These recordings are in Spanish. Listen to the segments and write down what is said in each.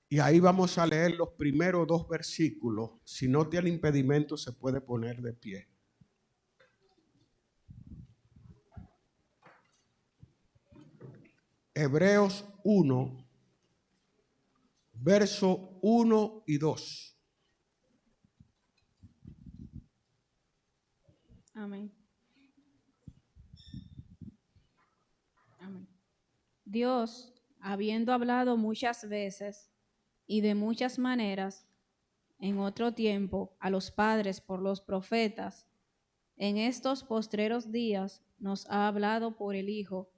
Y ahí vamos a leer los primeros 2 versículos. Si no tiene impedimento, se puede poner de pie. Hebreos 1, verso 1 y 2. Amén. Amén. Dios, habiendo hablado muchas veces y de muchas maneras en otro tiempo a los padres por los profetas, en estos postreros días nos ha hablado por el Hijo,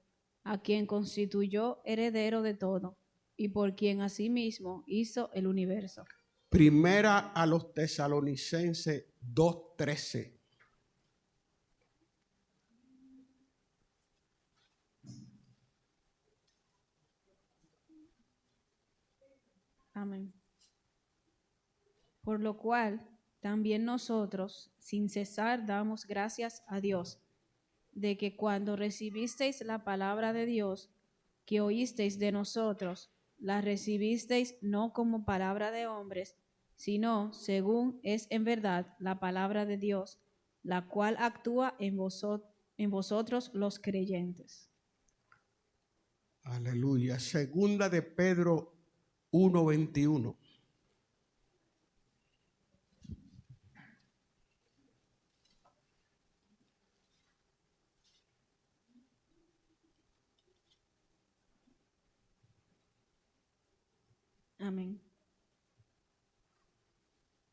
a quien constituyó heredero de todo y por quien asimismo hizo el universo. Primera a los Tesalonicenses 2:13. Amén. Por lo cual, también nosotros, sin cesar, damos gracias a Dios, de que cuando recibisteis la palabra de Dios, que oísteis de nosotros, la recibisteis no como palabra de hombres, sino según es en verdad la palabra de Dios, la cual actúa en vosotros los creyentes. Aleluya. Segunda de Pedro 1:21. Amén.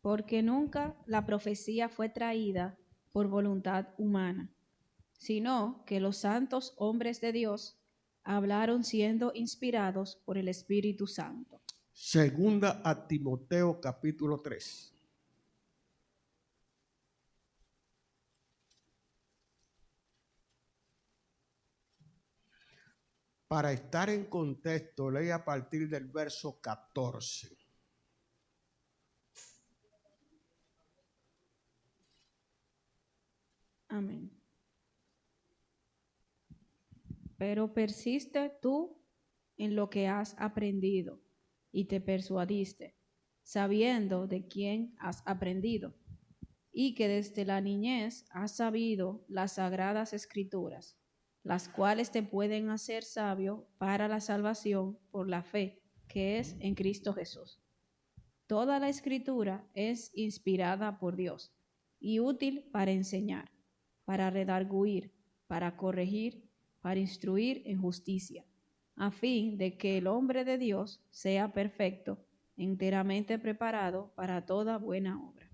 Porque nunca la profecía fue traída por voluntad humana, sino que los santos hombres de Dios hablaron siendo inspirados por el Espíritu Santo. Segunda a Timoteo capítulo 3. Para estar en contexto, leí a partir del verso 14. Amén. Pero persiste tú en lo que has aprendido y te persuadiste, sabiendo de quién has aprendido, y que desde la niñez has sabido las sagradas escrituras, las cuales te pueden hacer sabio para la salvación por la fe que es en Cristo Jesús. Toda la escritura es inspirada por Dios y útil para enseñar, para redarguir, para corregir, para instruir en justicia, a fin de que el hombre de Dios sea perfecto, enteramente preparado para toda buena obra.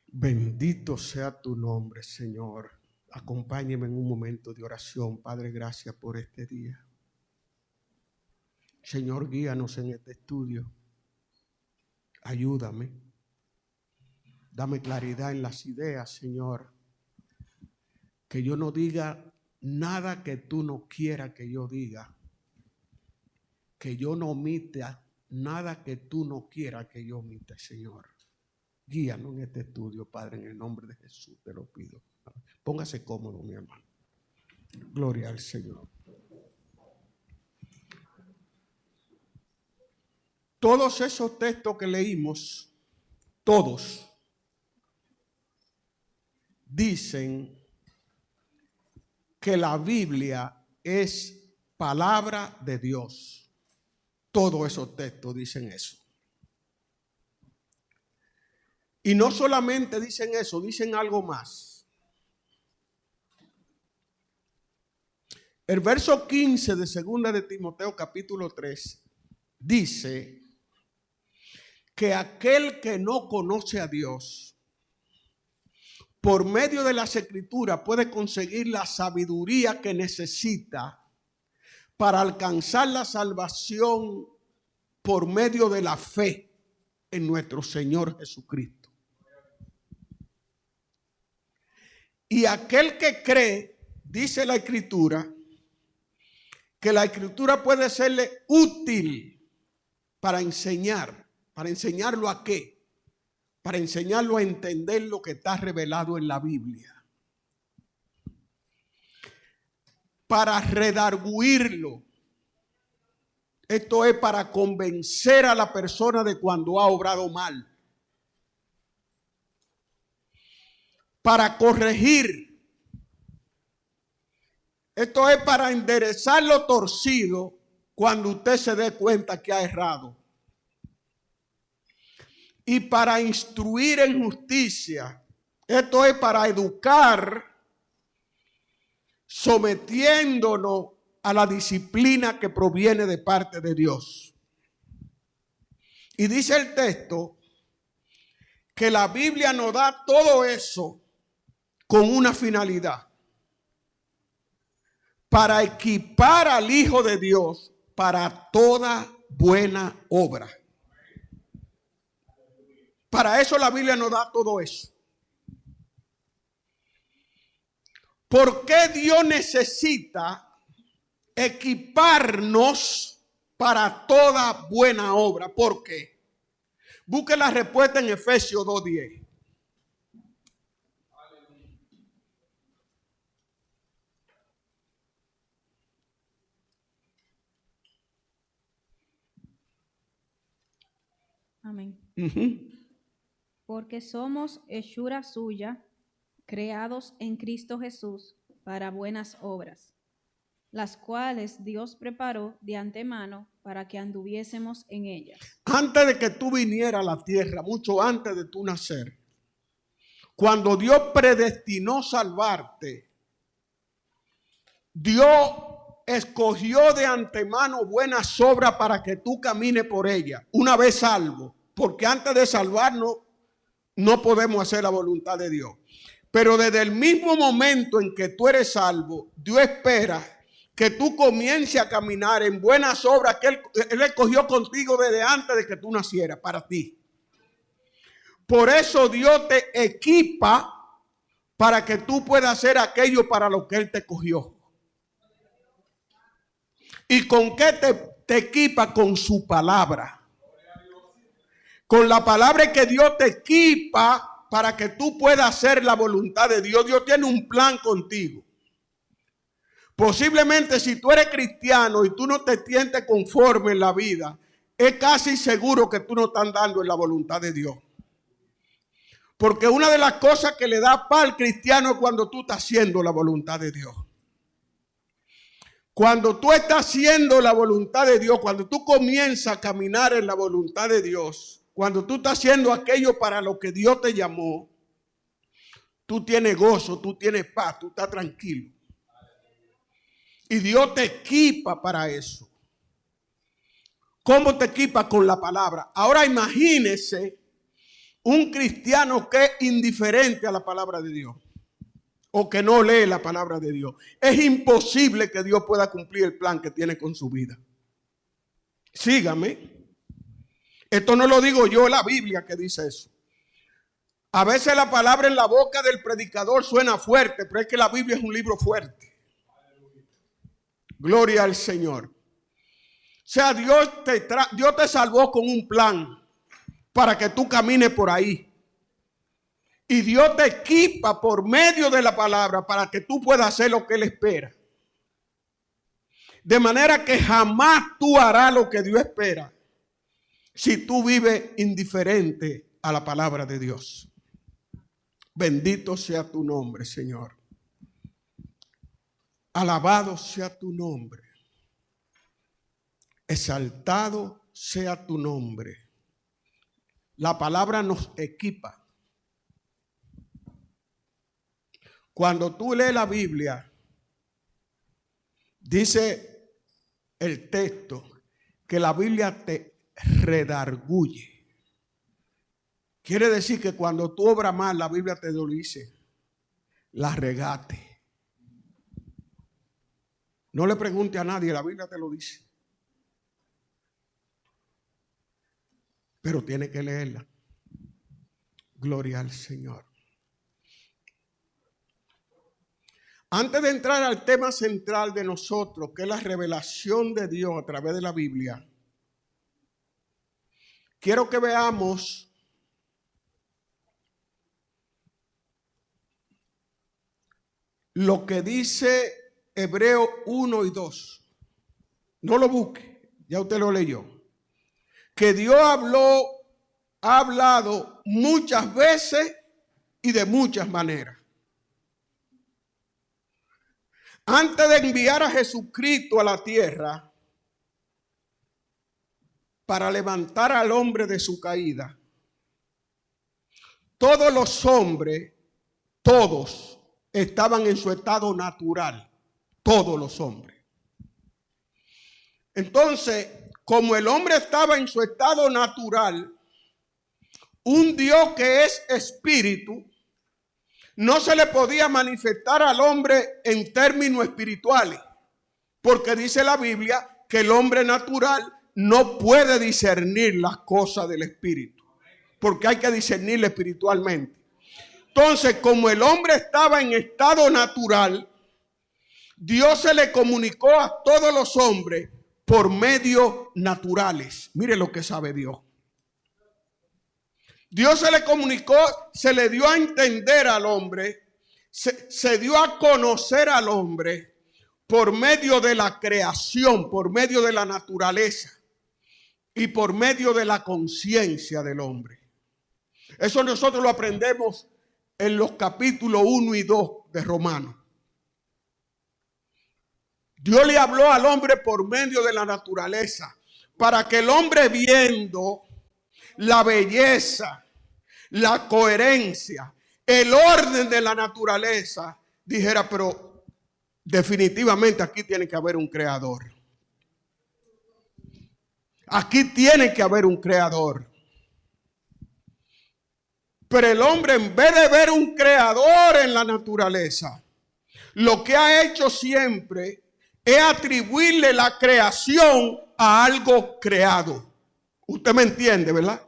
Bendito sea tu nombre, Señor. Acompáñeme en un momento de oración. Padre, gracias por este día. Señor, guíanos en este estudio. Ayúdame. Dame claridad en las ideas, Señor. Que yo no diga nada que tú no quieras que yo diga. Que yo no omita nada que tú no quieras que yo omita, Señor. Guíanos en este estudio, Padre, en el nombre de Jesús te lo pido. Póngase cómodo, mi hermano. Gloria al Señor. Todos esos textos que leímos, todos, dicen que la Biblia es palabra de Dios. Todos esos textos dicen eso. Y no solamente dicen eso, dicen algo más. El verso 15 de 2 de Timoteo capítulo 3 dice que aquel que no conoce a Dios, por medio de las escrituras puede conseguir la sabiduría que necesita para alcanzar la salvación por medio de la fe en nuestro Señor Jesucristo. Y aquel que cree, dice la escritura, que la escritura puede serle útil para enseñar. ¿Para enseñarlo a qué? Para enseñarlo a entender lo que está revelado en la Biblia. Para redarguirlo. Esto es para convencer a la persona de cuando ha obrado mal. Para corregir. Esto es para enderezar lo torcido cuando usted se dé cuenta que ha errado. Y para instruir en justicia. Esto es para educar, sometiéndonos a la disciplina que proviene de parte de Dios. Y dice el texto que la Biblia nos da todo eso con una finalidad: para equipar al Hijo de Dios para toda buena obra. Para eso la Biblia nos da todo eso. ¿Por qué Dios necesita equiparnos para toda buena obra? ¿Por qué? Busque la respuesta en Efesios 2:10. Amén. Porque somos hechura suya, creados en Cristo Jesús para buenas obras, las cuales Dios preparó de antemano para que anduviésemos en ellas. Antes de que tú vinieras a la tierra, mucho antes de tu nacer, cuando Dios predestinó salvarte, Dios escogió de antemano buenas obras para que tú camines por ellas, una vez salvo, porque antes de salvarnos no podemos hacer la voluntad de Dios. Pero desde el mismo momento en que tú eres salvo, Dios espera que tú comiences a caminar en buenas obras que Él escogió contigo desde antes de que tú nacieras, para ti. Por eso Dios te equipa para que tú puedas hacer aquello para lo que Él te escogió. ¿Y con qué te equipa? Con su palabra. Con la palabra que Dios te equipa para que tú puedas hacer la voluntad de Dios. Dios tiene un plan contigo. Posiblemente si tú eres cristiano y tú no te sientes conforme en la vida, es casi seguro que tú no estás andando en la voluntad de Dios. Porque una de las cosas que le da paz al cristiano es cuando tú estás haciendo la voluntad de Dios. Cuando tú estás haciendo la voluntad de Dios, cuando tú comienzas a caminar en la voluntad de Dios, cuando tú estás haciendo aquello para lo que Dios te llamó, tú tienes gozo, tú tienes paz, tú estás tranquilo. Y Dios te equipa para eso. ¿Cómo te equipa? Con la palabra. Ahora imagínese un cristiano que es indiferente a la palabra de Dios, o que no lee la palabra de Dios. Es imposible que Dios pueda cumplir el plan que tiene con su vida. Sígame. Esto no lo digo yo, es la Biblia que dice eso. A veces la palabra en la boca del predicador suena fuerte, pero es que la Biblia es un libro fuerte. Gloria al Señor. O sea, Dios te salvó con un plan para que tú camines por ahí. Y Dios te equipa por medio de la palabra para que tú puedas hacer lo que Él espera. De manera que jamás tú harás lo que Dios espera si tú vives indiferente a la palabra de Dios. Bendito sea tu nombre, Señor. Alabado sea tu nombre. Exaltado sea tu nombre. La palabra nos equipa. Cuando tú lees la Biblia, dice el texto que la Biblia te redarguye. Quiere decir que cuando tú obras mal, la Biblia te lo dice: la regaste. No le pregunte a nadie, la Biblia te lo dice. Pero tiene que leerla. Gloria al Señor. Antes de entrar al tema central de nosotros, que es la revelación de Dios a través de la Biblia, quiero que veamos lo que dice Hebreos 1 y 2. No lo busque, Ya usted lo leyó. Que Dios ha hablado muchas veces y de muchas maneras. Antes de enviar a Jesucristo a la tierra para levantar al hombre de su caída, todos los hombres, todos estaban en su estado natural, todos los hombres. Entonces, como el hombre estaba en su estado natural, un Dios que es espíritu, no se le podía manifestar al hombre en términos espirituales, porque dice la Biblia que el hombre natural no puede discernir las cosas del espíritu, porque hay que discernirlo espiritualmente. Entonces, como el hombre estaba en estado natural, Dios se le comunicó a todos los hombres por medios naturales. Mire lo que sabe Dios. Dios se le comunicó, se le dio a entender al hombre, se dio a conocer al hombre por medio de la creación, por medio de la naturaleza y por medio de la conciencia del hombre. Eso nosotros lo aprendemos en los capítulos 1 y 2 de Romanos. Dios le habló al hombre por medio de la naturaleza, para que el hombre, viendo la belleza, la coherencia, el orden de la naturaleza, dijera, pero definitivamente aquí tiene que haber un creador. Aquí tiene que haber un creador. Pero el hombre, en vez de ver un creador en la naturaleza, lo que ha hecho siempre es atribuirle la creación a algo creado. Usted me entiende, ¿verdad?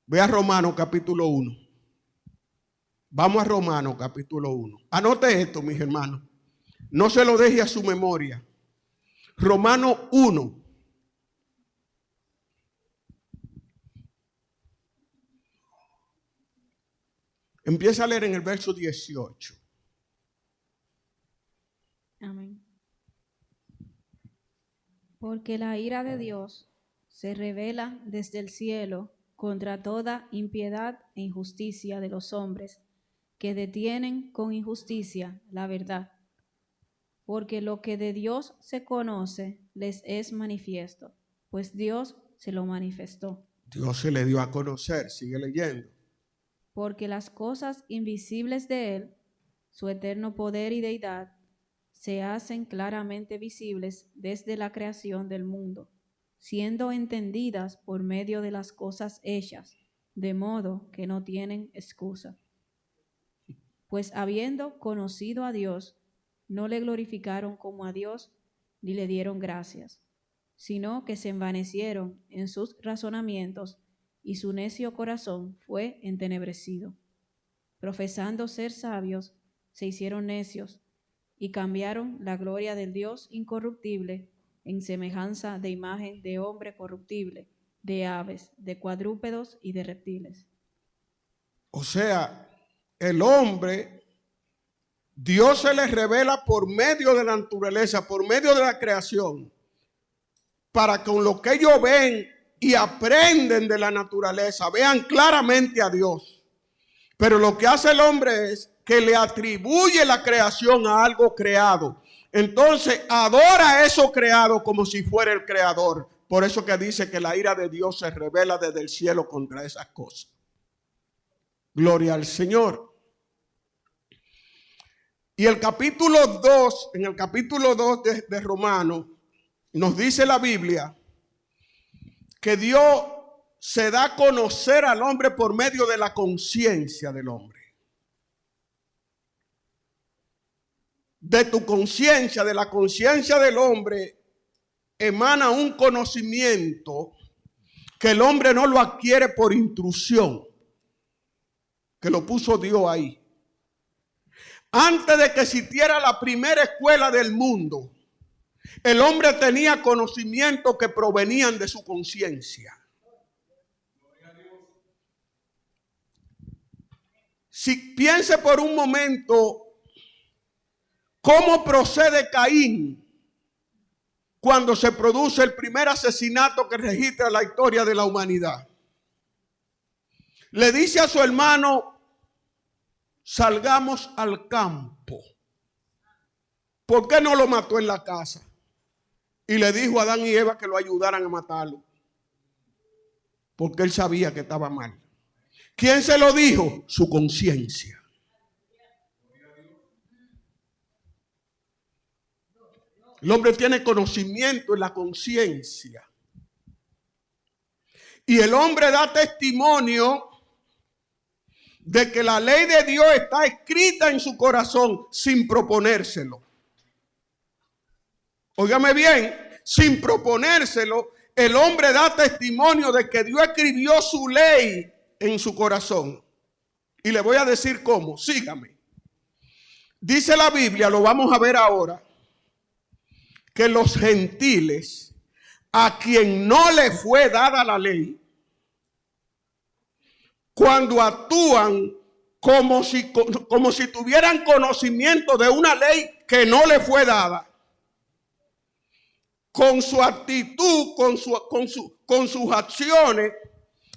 Ve a Romanos capítulo 1. Vamos a Romanos capítulo 1. Anote esto, mis hermanos. No se lo deje a su memoria. Romanos 1. Empieza a leer en el verso 18. Amén. Porque la ira de Dios se revela desde el cielo contra toda impiedad e injusticia de los hombres que detienen con injusticia la verdad. Porque lo que de Dios se conoce les es manifiesto, pues Dios se lo manifestó. Dios se le dio a conocer, sigue leyendo. Porque las cosas invisibles de Él, su eterno poder y deidad, se hacen claramente visibles desde la creación del mundo, siendo entendidas por medio de las cosas hechas, de modo que no tienen excusa. Pues habiendo conocido a Dios, no le glorificaron como a Dios, ni le dieron gracias, sino que se envanecieron en sus razonamientos, y su necio corazón fue entenebrecido. Profesando ser sabios, se hicieron necios, y cambiaron la gloria del Dios incorruptible en semejanza de imagen de hombre corruptible, de aves, de cuadrúpedos y de reptiles. O sea, el hombre, Dios se le revela por medio de la naturaleza, por medio de la creación, para que con lo que ellos ven y aprenden de la naturaleza, vean claramente a Dios. Pero lo que hace el hombre es que le atribuye la creación a algo creado. Entonces adora a eso creado como si fuera el creador. Por eso que dice que la ira de Dios se revela desde el cielo contra esas cosas. Gloria al Señor. Y el capítulo 2, en el capítulo 2 de Romanos, nos dice la Biblia que Dios se da a conocer al hombre por medio de la conciencia del hombre. De tu conciencia, de la conciencia del hombre, emana un conocimiento que el hombre no lo adquiere por intrusión, que lo puso Dios ahí. Antes de que existiera la primera escuela del mundo, el hombre tenía conocimientos que provenían de su conciencia. Si piense por un momento cómo procede Caín cuando se produce el primer asesinato que registra la historia de la humanidad. Le dice a su hermano, salgamos al campo. ¿Por qué no lo mató en la casa? Y le dijo a Adán y Eva que lo ayudaran a matarlo. Porque él sabía que estaba mal. ¿Quién se lo dijo? Su conciencia. El hombre tiene conocimiento en la conciencia. Y el hombre da testimonio de que la ley de Dios está escrita en su corazón sin proponérselo. Óigame bien, sin proponérselo, el hombre da testimonio de que Dios escribió su ley en su corazón. Y le voy a decir cómo, sígame. Dice la Biblia, lo vamos a ver ahora, que los gentiles, a quien no le fue dada la ley, cuando actúan como si tuvieran conocimiento de una ley que no le fue dada, con su actitud, con sus acciones,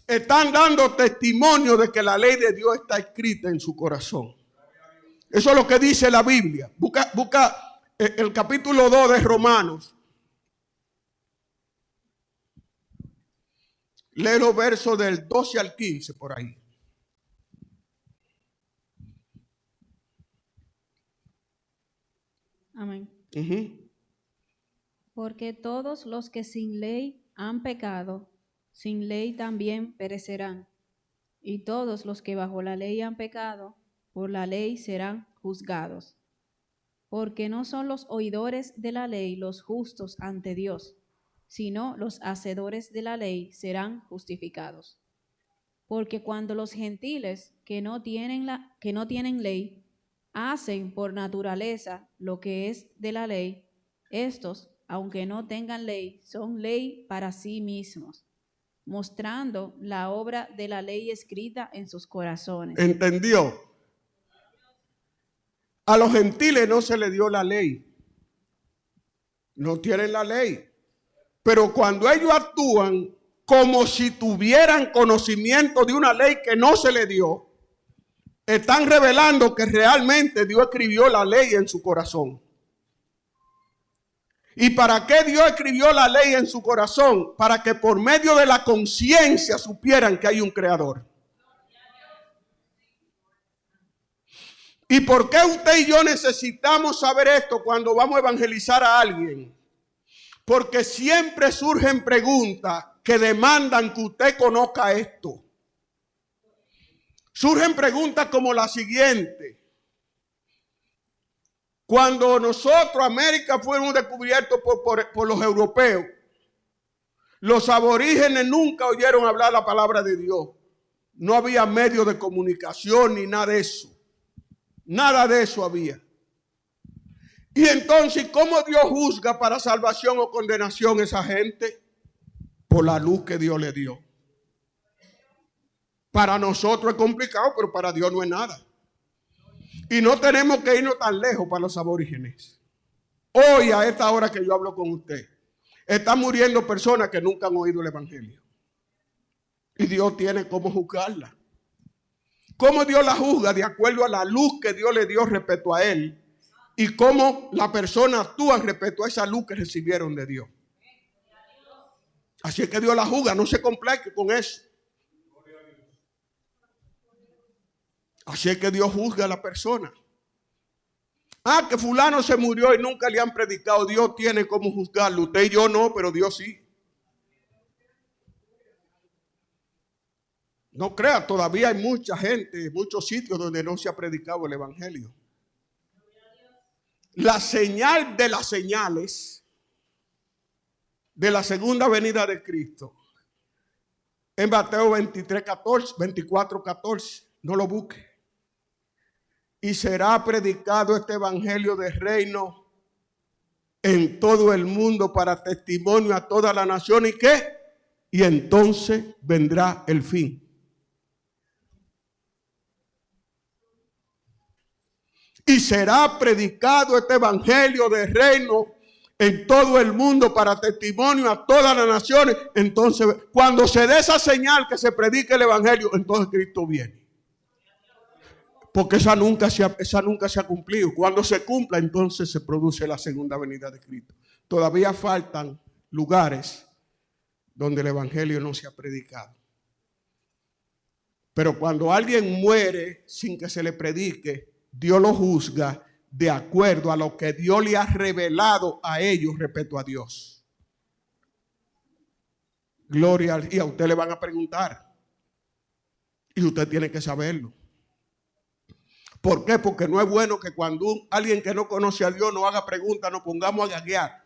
están dando testimonio de que la ley de Dios está escrita en su corazón. Eso es lo que dice la Biblia. Busca el capítulo 2 de Romanos. Lee los versos del 12 al 15 por ahí. Amén. Uh-huh. Porque todos los que sin ley han pecado, sin ley también perecerán. Y todos los que bajo la ley han pecado, por la ley serán juzgados. Porque no son los oidores de la ley los justos ante Dios, sino los hacedores de la ley serán justificados. Porque cuando los gentiles que no tienen ley hacen por naturaleza lo que es de la ley, estos, aunque no tengan ley, son ley para sí mismos, mostrando la obra de la ley escrita en sus corazones. ¿Entendió? A los gentiles no se le dio la ley. No tienen la ley. Pero cuando ellos actúan como si tuvieran conocimiento de una ley que no se le dio, están revelando que realmente Dios escribió la ley en su corazón. ¿Y para qué Dios escribió la ley en su corazón? Para que por medio de la conciencia supieran que hay un creador. ¿Y por qué usted y yo necesitamos saber esto cuando vamos a evangelizar a alguien? Porque siempre surgen preguntas que demandan que usted conozca esto. Surgen preguntas como la siguiente. Cuando nosotros, América, fuimos descubiertos por los europeos, los aborígenes nunca oyeron hablar la palabra de Dios. No había medios de comunicación ni nada de eso. Nada de eso había. Y entonces, ¿cómo Dios juzga para salvación o condenación a esa gente? Por la luz que Dios le dio. Para nosotros es complicado, pero para Dios no es nada. Y no tenemos que irnos tan lejos para los aborígenes. Hoy, a esta hora que yo hablo con usted, están muriendo personas que nunca han oído el evangelio. Y Dios tiene cómo juzgarla. ¿Cómo Dios la juzga? De acuerdo a la luz que Dios le dio respecto a él. Y cómo la persona actúa respecto a esa luz que recibieron de Dios. Así es que Dios la juzga, no se complique con eso. Así es que Dios juzga a la persona. Ah, que fulano se murió y nunca le han predicado. Dios tiene cómo juzgarlo. Usted y yo no, pero Dios sí. No crea, todavía hay mucha gente, muchos sitios donde no se ha predicado el evangelio. La señal de las señales de la segunda venida de Cristo. En Mateo 24:14, no lo busque. Y será predicado este evangelio del reino en todo el mundo para testimonio a toda la nación. ¿Y qué? Y entonces vendrá el fin. Y será predicado este evangelio del reino en todo el mundo para testimonio a todas las naciones. Entonces, cuando se dé esa señal que se predique el evangelio, entonces Cristo viene. Porque esa nunca se ha cumplido. Cuando se cumpla, entonces se produce la segunda venida de Cristo. Todavía faltan lugares donde el evangelio no se ha predicado. Pero cuando alguien muere sin que se le predique, Dios lo juzga de acuerdo a lo que Dios le ha revelado a ellos respecto a Dios. Gloria a Dios. Y a usted le van a preguntar. Y usted tiene que saberlo. ¿Por qué? Porque no es bueno que cuando alguien que no conoce a Dios nos haga preguntas, nos pongamos a gaguear.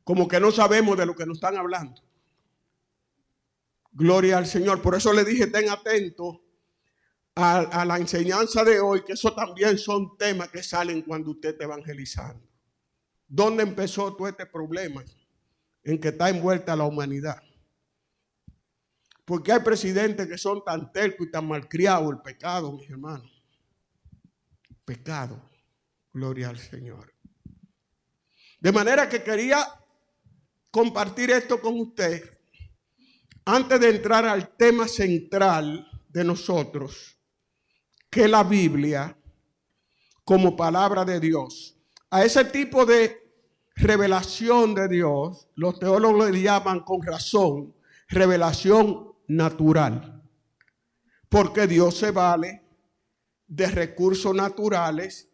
Como que no sabemos de lo que nos están hablando. Gloria al Señor. Por eso le dije, estén atentos a la enseñanza de hoy, que eso también son temas que salen cuando usted está evangelizando. ¿Dónde empezó todo este problema en que está envuelta la humanidad? Porque hay presidentes que son tan tercos y tan malcriados. El pecado, mis hermanos. Pecado. Gloria al Señor. De manera que quería compartir esto con usted antes de entrar al tema central de nosotros, que es la Biblia como palabra de Dios. A ese tipo de revelación de Dios, los teólogos le llaman con razón revelación natural, porque Dios se vale de recursos naturales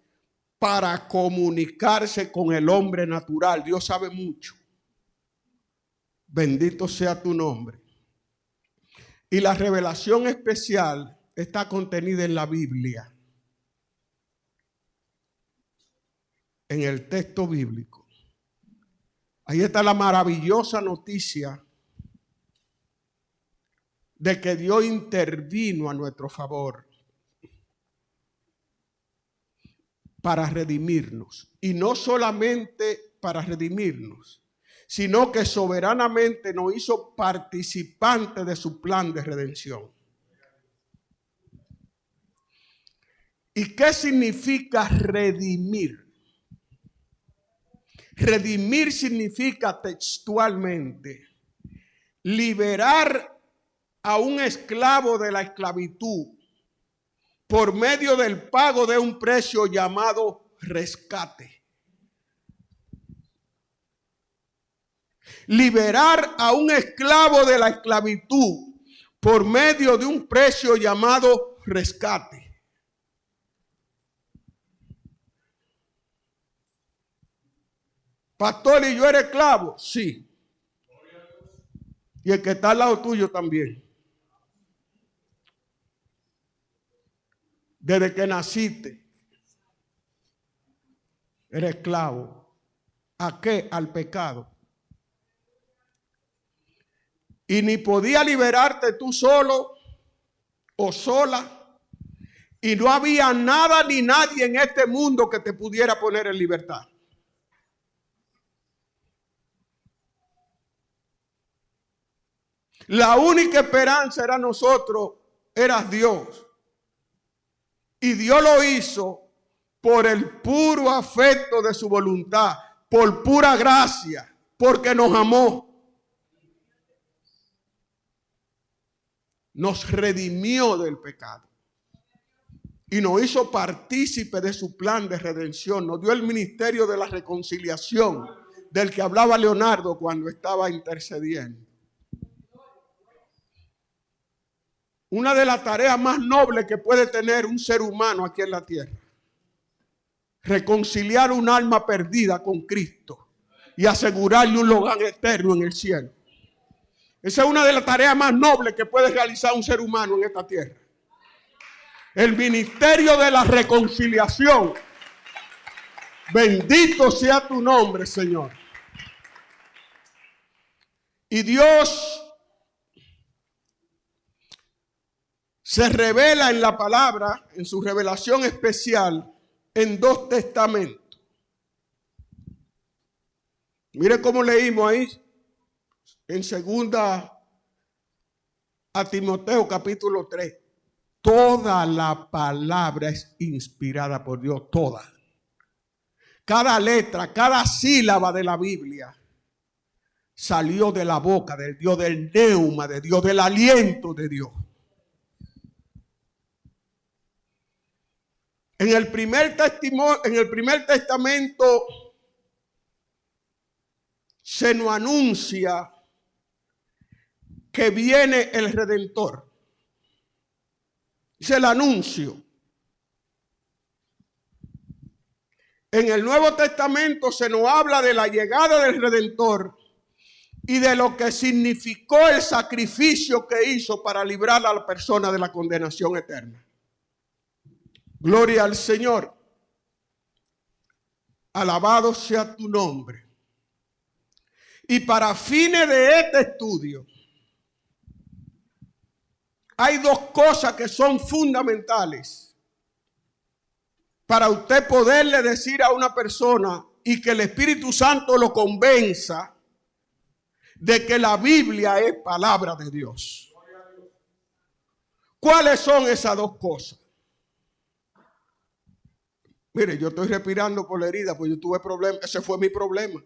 para comunicarse con el hombre natural. Dios sabe mucho. Bendito sea tu nombre. Y la revelación especial está contenida en la Biblia, en el texto bíblico. Ahí está la maravillosa noticia de que Dios intervino a nuestro favor para redimirnos. Y no solamente para redimirnos, sino que soberanamente nos hizo participantes de su plan de redención. ¿Y qué significa redimir? Redimir significa textualmente liberar a un esclavo de la esclavitud por medio del pago de un precio llamado rescate. Liberar a un esclavo de la esclavitud por medio de un precio llamado rescate. Pastor, ¿y yo era esclavo? Sí. Y el que está al lado tuyo también. Desde que naciste, eres esclavo. ¿A qué? Al pecado. Y ni podía liberarte tú solo o sola. Y no había nada ni nadie en este mundo que te pudiera poner en libertad. La única esperanza era nosotros, era Dios. Y Dios lo hizo por el puro afecto de su voluntad, por pura gracia, porque nos amó. Nos redimió del pecado. Y nos hizo partícipe de su plan de redención. Nos dio el ministerio de la reconciliación, del que hablaba Leonardo cuando estaba intercediendo. Una de las tareas más nobles que puede tener un ser humano aquí en la tierra. Reconciliar un alma perdida con Cristo y asegurarle un lugar eterno en el cielo. Esa es una de las tareas más nobles que puede realizar un ser humano en esta tierra. El ministerio de la reconciliación. Bendito sea tu nombre, Señor. Y Dios se revela en la palabra, en su revelación especial, en dos testamentos. Mire cómo leímos ahí, en segunda a Timoteo capítulo 3. Toda la palabra es inspirada por Dios, toda. Cada letra, cada sílaba de la Biblia salió de la boca del Dios, del neuma de Dios, del aliento de Dios. En el primer testamento se nos anuncia que viene el Redentor. Es el anuncio. En el Nuevo Testamento se nos habla de la llegada del Redentor y de lo que significó el sacrificio que hizo para librar a la persona de la condenación eterna. Gloria al Señor. Alabado sea tu nombre. Y para fines de este estudio, hay dos cosas que son fundamentales para usted poderle decir a una persona y que el Espíritu Santo lo convenza de que la Biblia es palabra de Dios. ¿Cuáles son esas dos cosas? Mire, yo estoy respirando por la herida, pues yo tuve problemas. Ese fue mi problema.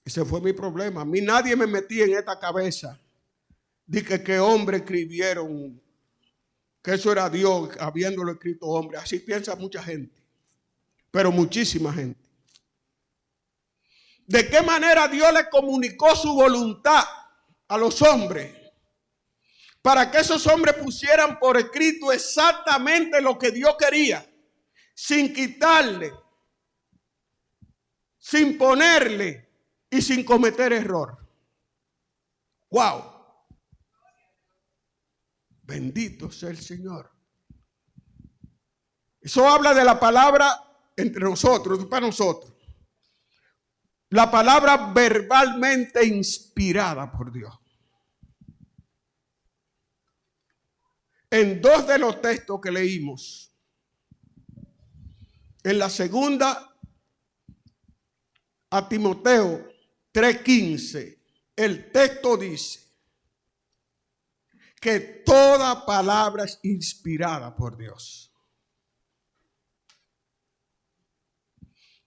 Ese fue mi problema. A mí nadie me metía en esta cabeza de que hombres escribieron que eso era Dios habiéndolo escrito hombre. Así piensa mucha gente, pero muchísima gente. ¿De qué manera Dios le comunicó su voluntad a los hombres? Para que esos hombres pusieran por escrito exactamente lo que Dios quería, sin quitarle, sin ponerle y sin cometer error. ¡Wow! Bendito sea el Señor. Eso habla de la palabra entre nosotros, para nosotros. La palabra verbalmente inspirada por Dios. En dos de los textos que leímos, en la segunda a Timoteo 3:15, el texto dice que toda palabra es inspirada por Dios.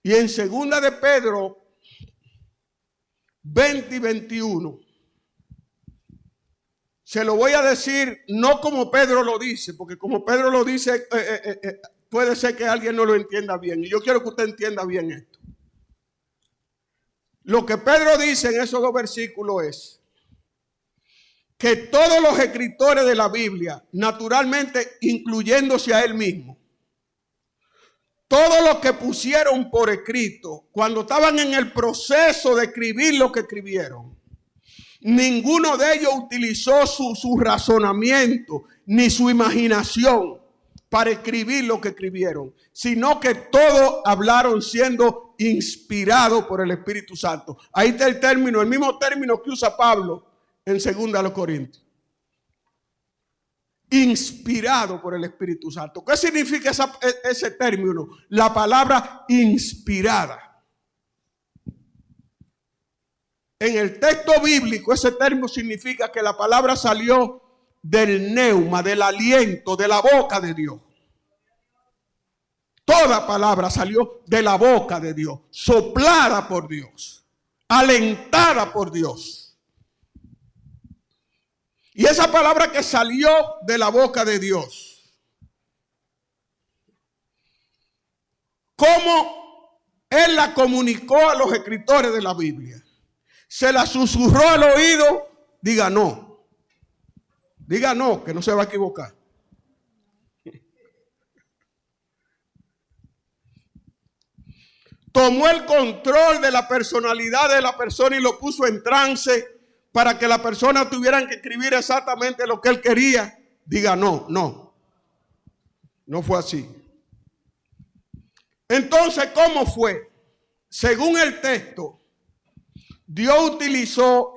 Y en segunda de Pedro 20 y 21, se lo voy a decir no como Pedro lo dice, porque como Pedro lo dice, puede ser que alguien no lo entienda bien. Y yo quiero que usted entienda bien esto. Lo que Pedro dice en esos dos versículos es que todos los escritores de la Biblia, naturalmente incluyéndose a él mismo, todos los que pusieron por escrito, cuando estaban en el proceso de escribir lo que escribieron, ninguno de ellos utilizó su razonamiento ni su imaginación para escribir lo que escribieron, sino que todos hablaron siendo inspirados por el Espíritu Santo. Ahí está el término, el mismo término que usa Pablo en 2 Corintios. Inspirado por el Espíritu Santo. ¿Qué significa ese término? La palabra inspirada. En el texto bíblico ese término significa que la palabra salió del neuma, del aliento, de la boca de Dios. Toda palabra salió de la boca de Dios, soplada por Dios, alentada por Dios. Y esa palabra que salió de la boca de Dios, ¿cómo Él la comunicó a los escritores de la Biblia? ¿Se la susurró al oído? Diga no. Diga no, que no se va a equivocar. Tomó el control de la personalidad de la persona y lo puso en trance para que la persona tuviera que escribir exactamente lo que él quería. Diga no, no. No fue así. Entonces, ¿cómo fue? Según el texto, Dios utilizó,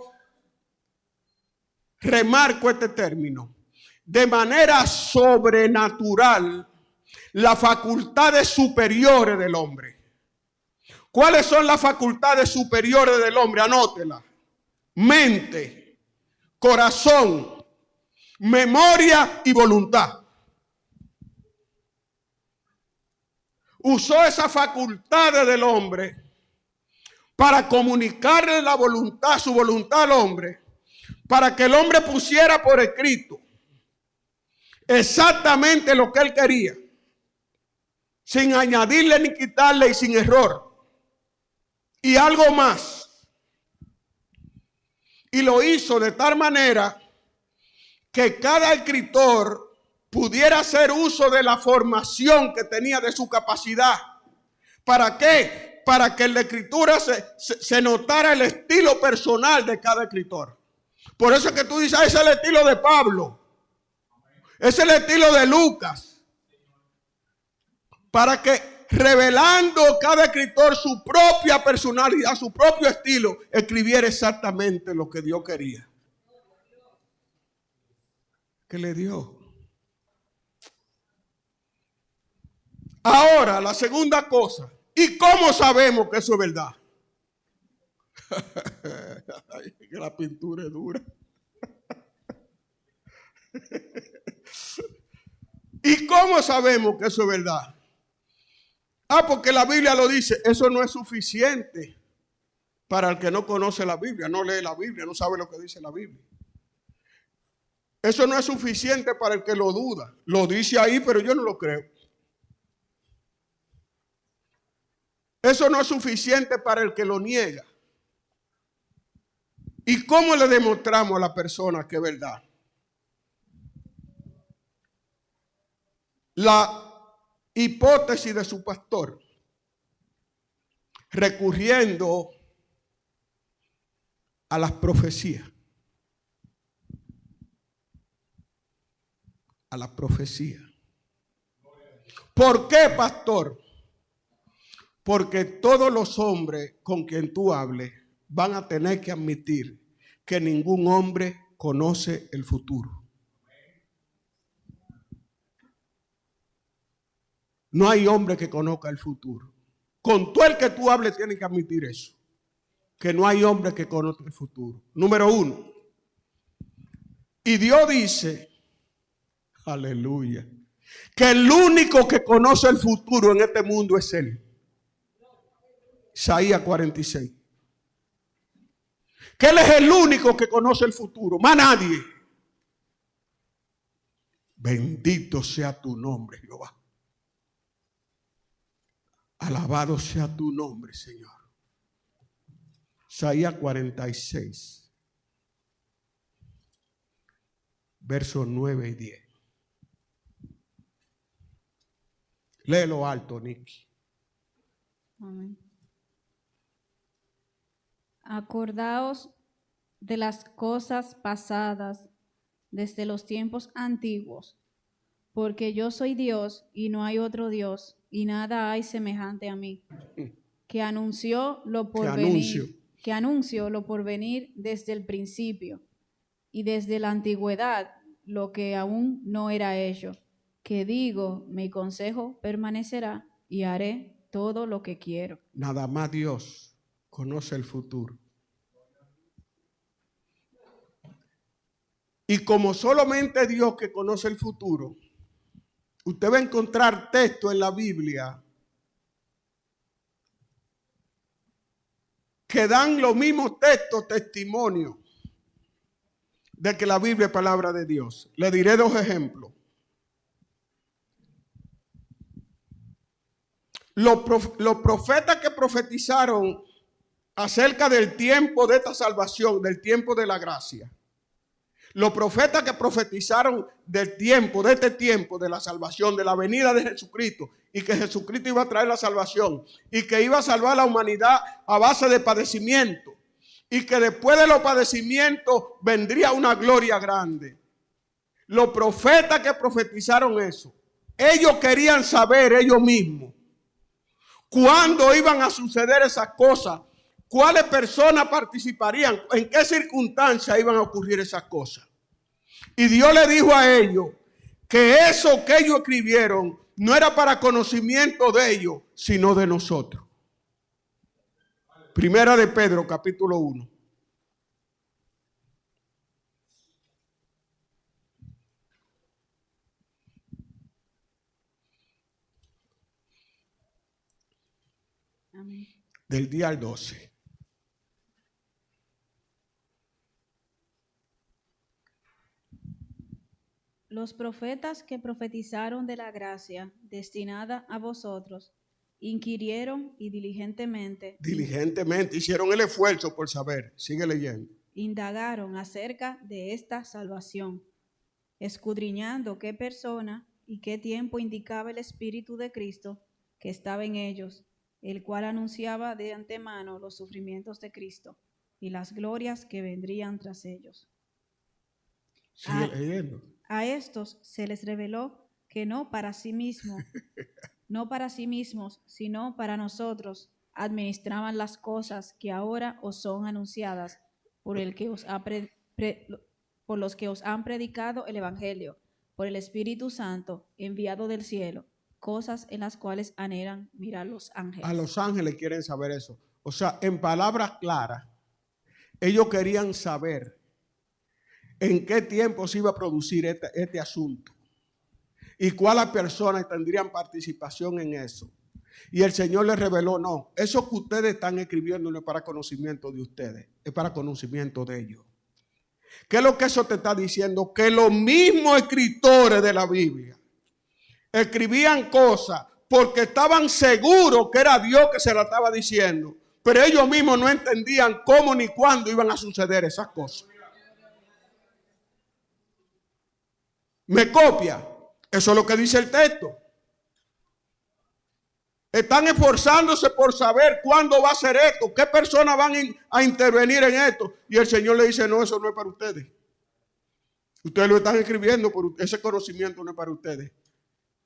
remarco este término, de manera sobrenatural las facultades superiores del hombre. ¿Cuáles son las facultades superiores del hombre? Anótela. Mente, corazón, memoria y voluntad. usó esas facultades del hombre para comunicarle la voluntad, su voluntad al hombre, para que el hombre pusiera por escrito exactamente lo que él quería, sin añadirle ni quitarle y sin error. Y algo más. Y lo hizo de tal manera que cada escritor pudiera hacer uso de la formación que tenía, de su capacidad. ¿Para qué? Para que en la escritura se notara el estilo personal de cada escritor. Por eso es que tú dices, ese es el estilo de Pablo. Ese es el estilo de Lucas. Para que, revelando cada escritor su propia personalidad, su propio estilo, escribiera exactamente lo que Dios quería que le dio. Ahora, la segunda cosa. ¿Y cómo sabemos que eso es verdad? Que la pintura es dura. ¿Y cómo sabemos que eso es verdad? Porque la Biblia lo dice. Eso no es suficiente para el que no conoce la Biblia, no lee la Biblia, no sabe lo que dice la Biblia. Eso no es suficiente para el que lo duda. Lo dice ahí, pero yo no lo creo. Eso no es suficiente para el que lo niega. ¿Y cómo le demostramos a la persona que es verdad? La hipótesis de su pastor, recurriendo a las profecías. A la profecía. ¿Por qué, pastor? Porque todos los hombres con quien tú hables van a tener que admitir que ningún hombre conoce el futuro. No hay hombre que conozca el futuro. Con todo el que tú hables tienes que admitir eso. Que no hay hombre que conozca el futuro. Número 1. Y Dios dice, aleluya, que el único que conoce el futuro en este mundo es Él. Isaías 46. Que Él es el único que conoce el futuro, más nadie. Bendito sea tu nombre, Jehová. Alabado sea tu nombre, Señor. Isaías 46, versos 9 y 10. Léelo alto, Nicky. Amén. Acordaos de las cosas pasadas desde los tiempos antiguos, porque yo soy Dios y no hay otro Dios, y nada hay semejante a mí, que anunció lo por venir, que anuncio lo por venir desde el principio, y desde la antigüedad lo que aún no era hecho, que digo, mi consejo permanecerá y haré todo lo que quiero. Nada más Dios conoce el futuro. Y como solamente Dios que conoce el futuro, usted va a encontrar textos en la Biblia que dan los mismos textos, testimonios de que la Biblia es palabra de Dios. Le diré 2 ejemplos. Los profetas que profetizaron acerca del tiempo de esta salvación, del tiempo de la gracia. Los profetas que profetizaron del tiempo, de este tiempo de la salvación, de la venida de Jesucristo, y que Jesucristo iba a traer la salvación, y que iba a salvar a la humanidad a base de padecimiento, y que después de los padecimientos vendría una gloria grande. Los profetas que profetizaron eso, ellos querían saber ellos mismos cuándo iban a suceder esas cosas, cuáles personas participarían, en qué circunstancias iban a ocurrir esas cosas. Y Dios le dijo a ellos que eso que ellos escribieron no era para conocimiento de ellos, sino de nosotros. Primera de Pedro, capítulo 1. del día al 12. Los profetas que profetizaron de la gracia destinada a vosotros, inquirieron y diligentemente Hicieron el esfuerzo por saber. Sigue leyendo. indagaron acerca de esta salvación, escudriñando qué persona y qué tiempo indicaba el Espíritu de Cristo que estaba en ellos, el cual anunciaba de antemano los sufrimientos de Cristo y las glorias que vendrían tras ellos. Sigue leyendo. A estos se les reveló que no para sí mismos, sino para nosotros, administraban las cosas que ahora os son anunciadas por los que os han predicado el Evangelio, por el Espíritu Santo enviado del cielo, cosas en las cuales anhelan mirar los ángeles. A los ángeles quieren saber eso. O sea, en palabras claras, ellos querían saber en qué tiempo se iba a producir este asunto y cuáles personas tendrían participación en eso. Y el Señor les reveló, no, eso que ustedes están escribiendo no es para conocimiento de ustedes, es para conocimiento de ellos. ¿Qué es lo que eso te está diciendo? Que los mismos escritores de la Biblia escribían cosas porque estaban seguros que era Dios que se la estaba diciendo, pero ellos mismos no entendían cómo ni cuándo iban a suceder esas cosas. ¿Me copia? Eso es lo que dice el texto. Están esforzándose por saber cuándo va a ser esto, qué personas van a intervenir en esto. Y el Señor le dice, no, eso no es para ustedes. Ustedes lo están escribiendo, pero ese conocimiento no es para ustedes.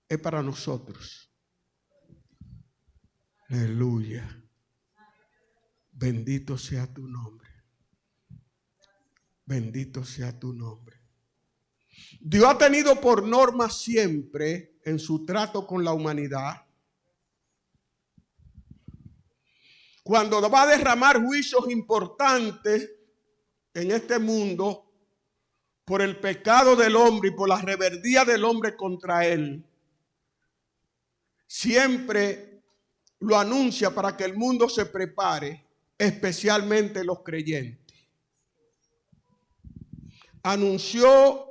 Es para nosotros. Aleluya. Bendito sea tu nombre. Bendito sea tu nombre. Dios ha tenido por norma siempre en su trato con la humanidad, cuando va a derramar juicios importantes en este mundo por el pecado del hombre y por la rebeldía del hombre contra él, siempre lo anuncia para que el mundo se prepare, especialmente los creyentes. Anunció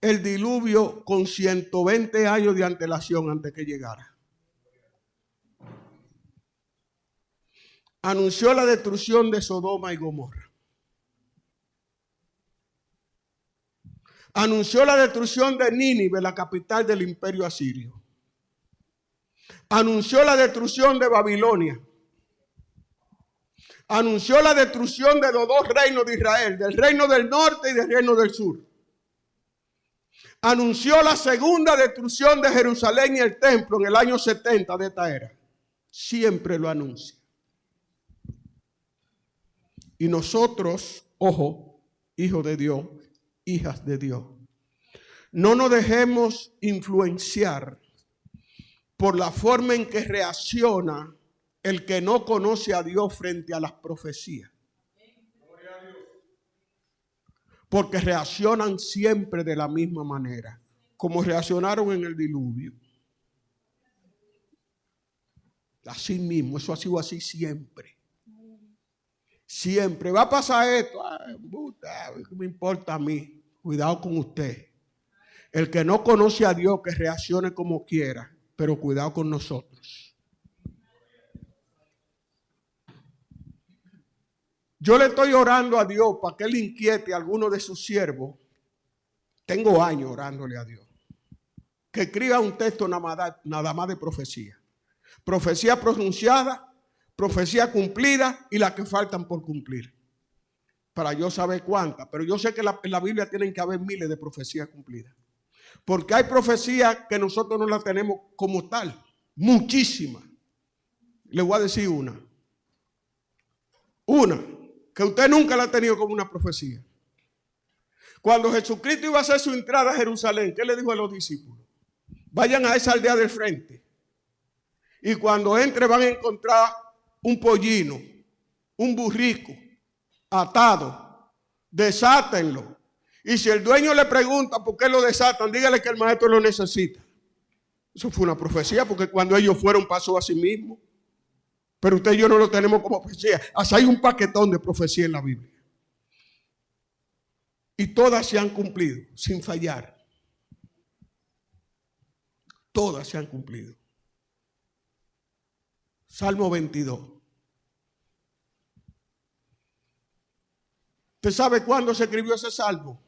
el diluvio con 120 años de antelación antes que llegara. Anunció la destrucción de Sodoma y Gomorra. Anunció la destrucción de Nínive, la capital del imperio asirio. Anunció la destrucción de Babilonia. Anunció la destrucción de los dos reinos de Israel, del reino del norte y del reino del sur. Anunció la segunda destrucción de Jerusalén y el templo en el año 70 de esta era. Siempre lo anuncia. Y nosotros, ojo, hijos de Dios, hijas de Dios, no nos dejemos influenciar por la forma en que reacciona el que no conoce a Dios frente a las profecías. Porque reaccionan siempre de la misma manera, como reaccionaron en el diluvio. Así mismo, eso ha sido así siempre. Siempre va a pasar esto. ¿Qué me importa a mí? Cuidado con usted. El que no conoce a Dios, que reaccione como quiera, pero cuidado con nosotros. Yo le estoy orando a Dios para que Él inquiete a alguno de sus siervos. Tengo años orándole a Dios. Que escriba un texto nada más de profecía. Profecía pronunciada, profecía cumplida y las que faltan por cumplir. Para yo saber cuántas. Pero yo sé que en la Biblia tienen que haber miles de profecías cumplidas. Porque hay profecías que nosotros no las tenemos como tal. Muchísimas. Le voy a decir una. Una que usted nunca la ha tenido como una profecía. Cuando Jesucristo iba a hacer su entrada a Jerusalén, ¿qué le dijo a los discípulos? Vayan a esa aldea del frente. Y cuando entre van a encontrar un pollino, un burrico, atado. Desátenlo. Y si el dueño le pregunta por qué lo desatan, dígale que el maestro lo necesita. Eso fue una profecía porque cuando ellos fueron pasó a sí mismo. Pero usted y yo no lo tenemos como profecía. Hasta hay un paquetón de profecía en la Biblia. Y todas se han cumplido, sin fallar. Todas se han cumplido. Salmo 22. ¿Usted sabe cuándo se escribió ese salmo?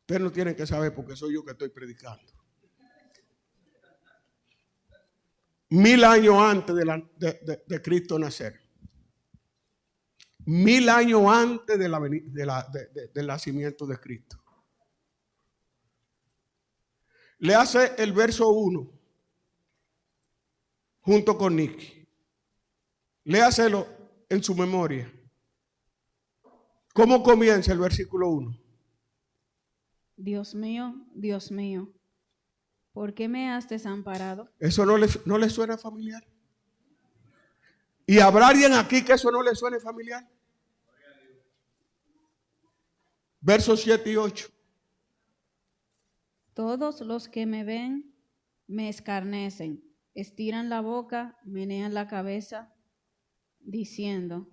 Ustedes no tienen que saber porque soy yo que estoy predicando. 1000 años antes de Cristo nacer. 1000 años antes del nacimiento de Cristo. Le hace el verso 1 junto con Nicky. Léaselo en su memoria. ¿Cómo comienza el versículo 1? Dios mío, ¿por qué me has desamparado? ¿Eso no le suena familiar? ¿Y habrá alguien aquí que eso no le suene familiar? Versos 7 y 8. Todos los que me ven me escarnecen, estiran la boca, menean la cabeza, diciendo: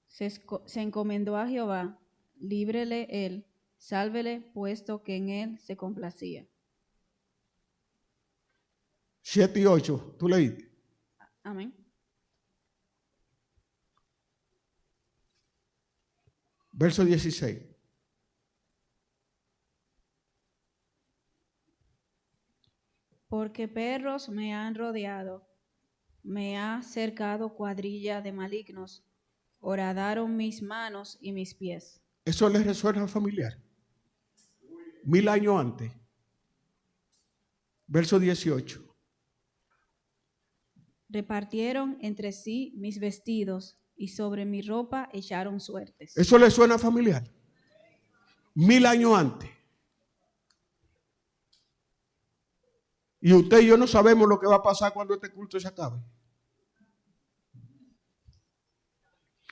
se encomendó a Jehová, líbrele él, sálvele, puesto que en él se complacía. 7 y 8, ¿tú leíste? Amén. Verso 16. Porque perros me han rodeado, me ha cercado cuadrilla de malignos, horadaron mis manos y mis pies. ¿Eso les resuena familiar? 1000 años antes. Verso 18. Repartieron entre sí mis vestidos y sobre mi ropa echaron suertes. ¿Eso les suena familiar? 1000 años antes. Y usted y yo no sabemos lo que va a pasar cuando este culto se acabe.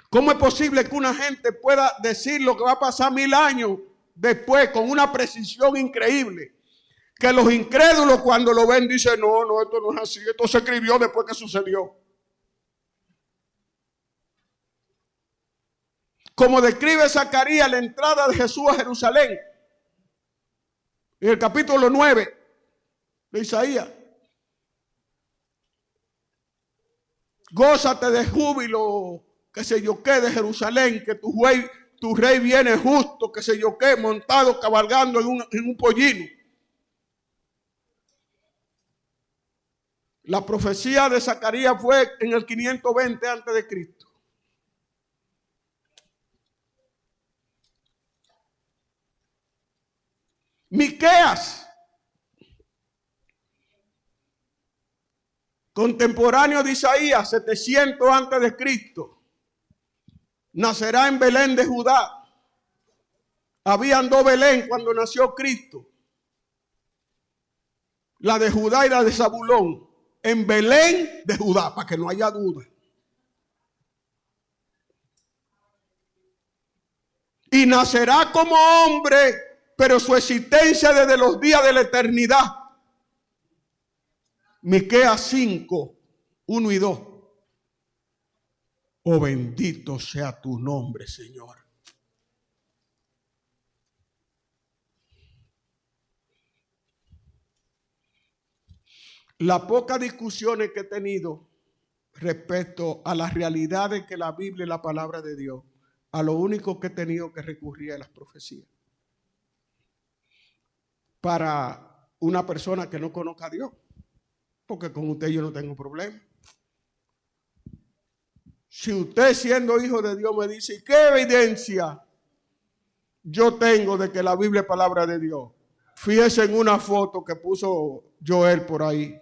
¿Cómo es posible que una gente pueda decir lo que va a pasar 1000 años después con una precisión increíble? Que los incrédulos cuando lo ven dicen: no, esto no es así, esto se escribió después que sucedió. Como describe Zacarías la entrada de Jesús a Jerusalén. En el capítulo 9 de Isaías. Gózate de júbilo, que sé yo qué, de Jerusalén, que tu rey viene justo, que sé yo qué, montado, cabalgando en un pollino. La profecía de Zacarías fue en el 520 antes de Cristo. Miqueas, contemporáneo de Isaías, 700 antes de Cristo, nacerá en Belén de Judá. Habían 2 Belén cuando nació Cristo, la de Judá y la de Zabulón. En Belén de Judá, para que no haya duda. Y nacerá como hombre, pero su existencia desde los días de la eternidad. Miqueas 5, 1 y 2. Oh, bendito sea tu nombre, Señor. Las pocas discusiones que he tenido respecto a las realidades que la Biblia y la palabra de Dios, a lo único que he tenido que recurrir a las profecías. Para una persona que no conozca a Dios, porque con usted yo no tengo problema. Si usted, siendo hijo de Dios, me dice: ¿qué evidencia yo tengo de que la Biblia es palabra de Dios? Fíjese en una foto que puso Joel por ahí,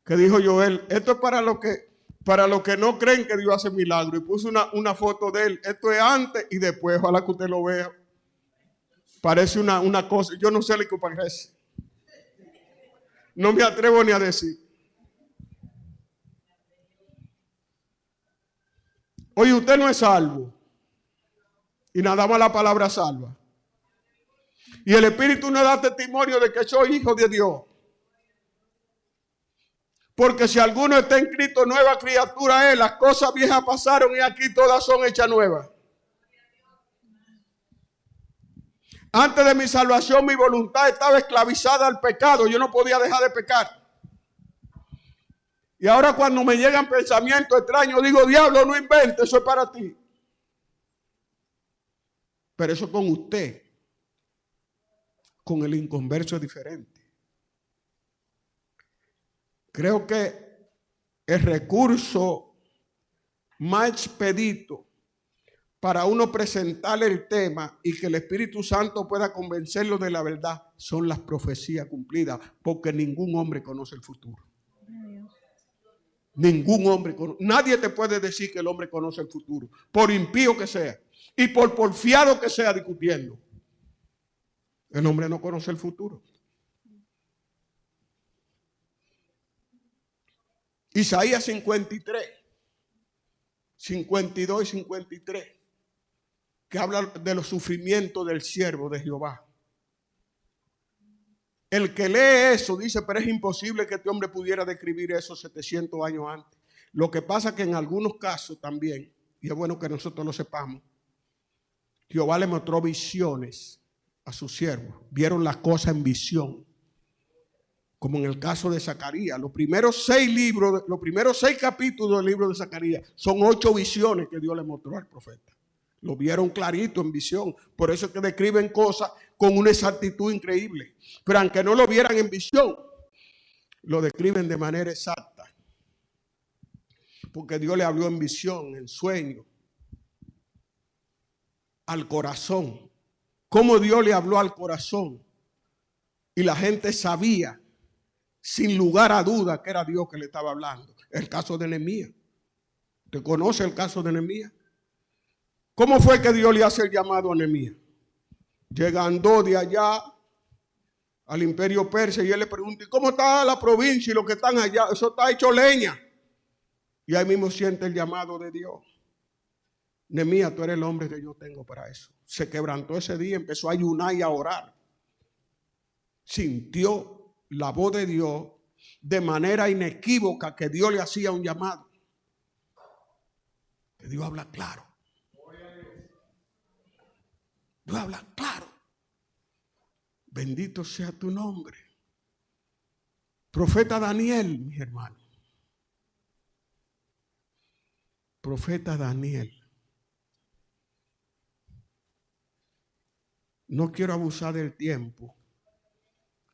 que dijo Joel: esto es para los que no creen que Dios hace milagros. Y puso una foto de él. Esto es antes y después. Ojalá que usted lo vea. Parece una cosa. Yo no sé lo que parece. No me atrevo ni a decir. Oye, usted no es salvo. Y nada más la palabra salva. Y el Espíritu nos da testimonio de que soy hijo de Dios. Porque si alguno está en Cristo, nueva criatura es. Las cosas viejas pasaron y aquí todas son hechas nuevas. Antes de mi salvación, mi voluntad estaba esclavizada al pecado. Yo no podía dejar de pecar. Y ahora cuando me llegan pensamientos extraños, digo, diablo, no inventes, eso es para ti. Pero eso con usted, con el inconverso es diferente. Creo que el recurso más expedito para uno presentarle el tema y que el Espíritu Santo pueda convencerlo de la verdad son las profecías cumplidas, porque ningún hombre conoce el futuro. Ningún hombre, nadie te puede decir que el hombre conoce el futuro, por impío que sea y por porfiado que sea discutiendo. El hombre no conoce el futuro. Isaías 53, 52 y 53, que habla de los sufrimientos del siervo de Jehová. El que lee eso dice, pero es imposible que este hombre pudiera describir eso 700 años antes. Lo que pasa es que en algunos casos también, y es bueno que nosotros lo sepamos, Jehová le mostró visiones a sus siervos. Vieron las cosas en visión. Como en el caso de Zacarías. Los primeros 6 capítulos del libro de Zacarías son 8 visiones que Dios le mostró al profeta. Lo vieron clarito en visión. Por eso es que describen cosas con una exactitud increíble. Pero aunque no lo vieran en visión, lo describen de manera exacta. Porque Dios le habló en visión, en sueño, al corazón. Cómo Dios le habló al corazón. Y la gente sabía, sin lugar a duda, que era Dios que le estaba hablando. El caso de Nehemías. ¿Usted conoce el caso de Nehemías? ¿Cómo fue que Dios le hace el llamado a Nehemías? Llegando de allá al imperio persa y él le pregunta, ¿y cómo está la provincia y los que están allá? Eso está hecho leña. Y ahí mismo siente el llamado de Dios. Nehemías, tú eres el hombre que yo tengo para eso. Se quebrantó ese día, empezó a ayunar y a orar. Sintió la voz de Dios de manera inequívoca que Dios le hacía un llamado. Que Dios habla claro. Dios habla claro. Bendito sea tu nombre. Profeta Daniel, mis hermanos. Profeta Daniel. No quiero abusar del tiempo,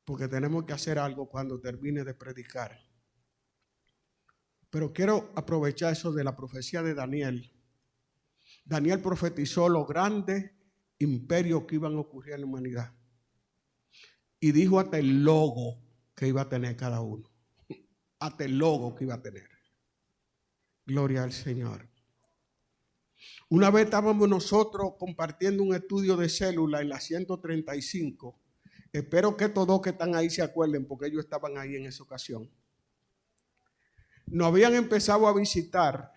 porque tenemos que hacer algo cuando termine de predicar. Pero quiero aprovechar eso de la profecía de Daniel. Daniel profetizó los grandes imperios que iban a ocurrir en la humanidad. Y dijo hasta el logo que iba a tener cada uno. Hasta el logo que iba a tener. Gloria al Señor. Una vez estábamos nosotros compartiendo un estudio de célula en la 135. Espero que todos que están ahí se acuerden porque ellos estaban ahí en esa ocasión. Nos habían empezado a visitar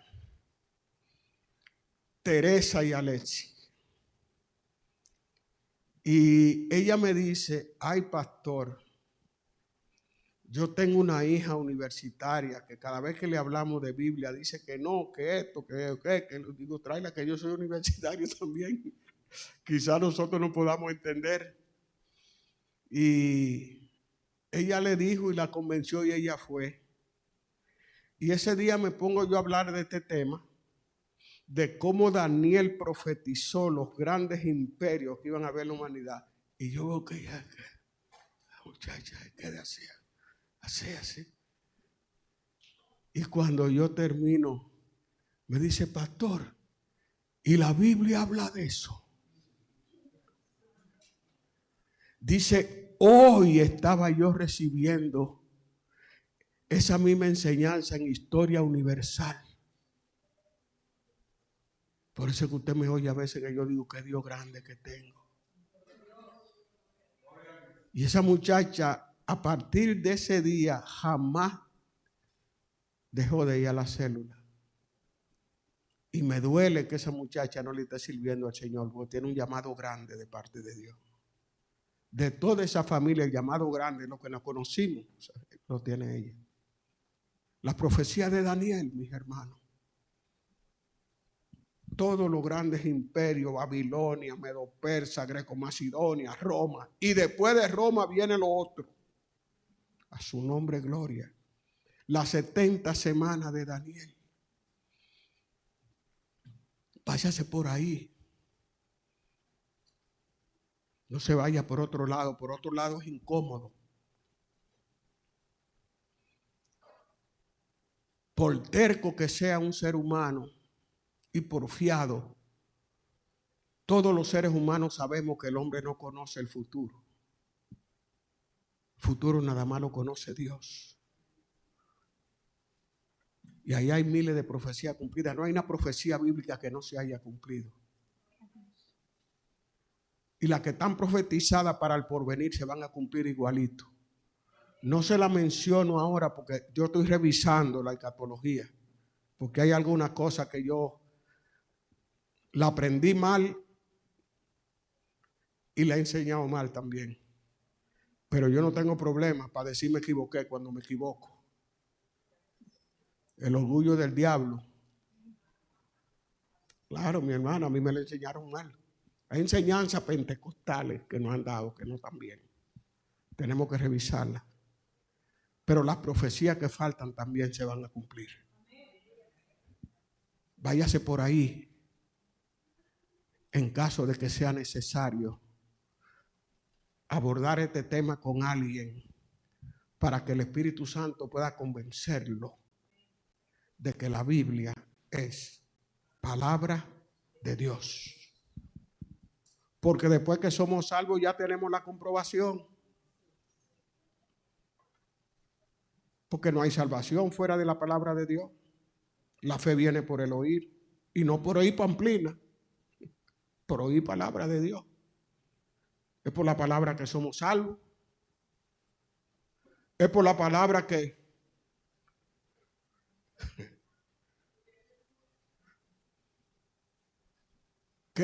Teresa y Alexi. Y ella me dice, ay pastor, yo tengo una hija universitaria que cada vez que le hablamos de Biblia dice que no, que esto, que digo, tráela que yo soy universitario también. Quizás nosotros no podamos entender. Y ella le dijo y la convenció y ella fue. Y ese día me pongo yo a hablar de este tema, de cómo Daniel profetizó los grandes imperios que iban a haber en la humanidad. Y yo veo que ella, la muchacha queda así. Así. Y cuando yo termino, me dice, pastor, ¿y la Biblia habla de eso? Dice, hoy estaba yo recibiendo esa misma enseñanza en historia universal. Por eso es que usted me oye a veces que yo digo que Dios grande que tengo. Y esa muchacha, a partir de ese día, jamás dejó de ir a la célula. Y me duele que esa muchacha no le esté sirviendo al Señor, porque tiene un llamado grande de parte de Dios. De toda esa familia, el llamado grande, lo que nos conocimos, lo tiene ella. La profecía de Daniel, mis hermanos. Todos los grandes imperios, Babilonia, Medo-Persa, Greco-Macedonia, Roma. Y después de Roma viene lo otro. A su nombre, gloria. Las 70 semanas de Daniel. Váyase por ahí. No se vaya por otro lado. Por otro lado es incómodo. Por terco que sea un ser humano y porfiado, todos los seres humanos sabemos que el hombre no conoce el futuro. El futuro nada más lo conoce Dios. Y ahí hay miles de profecías cumplidas. No hay una profecía bíblica que no se haya cumplido. Y las que están profetizadas para el porvenir se van a cumplir igualito. No se la menciono ahora porque yo estoy revisando la escatología. Porque hay algunas cosas que yo la aprendí mal y la he enseñado mal también. Pero yo no tengo problema para decir me equivoqué cuando me equivoco. El orgullo del diablo. Claro, mi hermano, a mí me lo enseñaron mal. Hay enseñanzas pentecostales que nos han dado, que no están bien. Tenemos que revisarlas. Pero las profecías que faltan también se van a cumplir. Váyase por ahí en caso de que sea necesario abordar este tema con alguien para que el Espíritu Santo pueda convencerlo de que la Biblia es palabra de Dios. Porque después que somos salvos ya tenemos la comprobación. Porque no hay salvación fuera de la palabra de Dios. La fe viene por el oír. Y no por oír pamplina. Por oír palabra de Dios. Es por la palabra que somos salvos. Es por la palabra que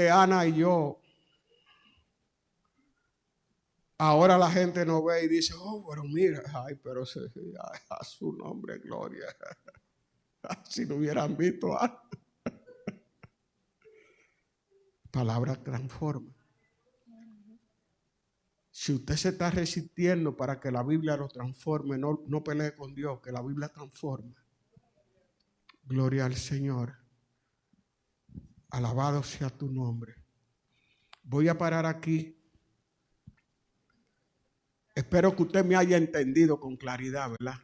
Ana y yo, ahora la gente nos ve y dice, oh, pero mira, ay, pero a su nombre, gloria. Si no hubieran visto algo. Palabra transforma. Si usted se está resistiendo para que la Biblia lo transforme, no pelee con Dios, que la Biblia transforma. Gloria al Señor. Alabado sea tu nombre. Voy a parar aquí. Espero que usted me haya entendido con claridad, ¿verdad?